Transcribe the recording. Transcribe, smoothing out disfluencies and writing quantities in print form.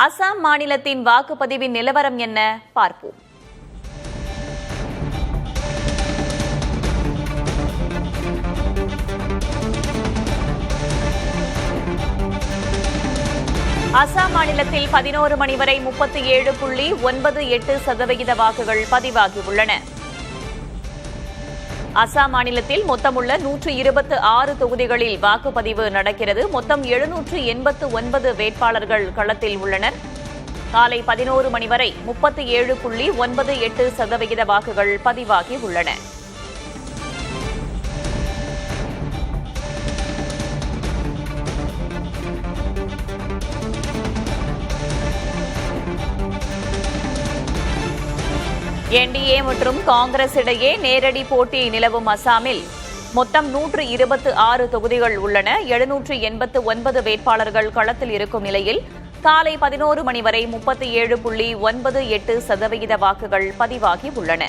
அசாம் மாநிலத்தின் வாக்குப்பதிவின் நிலவரம் என்ன பார்ப்போம். அசாம் மாநிலத்தில் 11 மணி வரை 37.98% வாக்குகள் பதிவாகியுள்ளன. அசாம் மாநிலத்தில் மொத்தமுள்ள 126 தொகுதிகளில் வாக்குப்பதிவு நடக்கிறது. மொத்தம் 789 வேட்பாளர்கள் களத்தில் உள்ளனர். காலை 11 மணி வரை 37.98% வாக்குகள் பதிவாகியுள்ளன. என்டிஏ மற்றும் காங்கிரஸ் இடையே நேரடி போட்டி நிலவும் அசாமில் மொத்தம் 126 தொகுதிகள் உள்ளன. 789 வேட்பாளர்கள் களத்தில் இருக்கும் நிலையில் காலை 11 மணி வரை 37.98% வாக்குகள் பதிவாகி உள்ளன.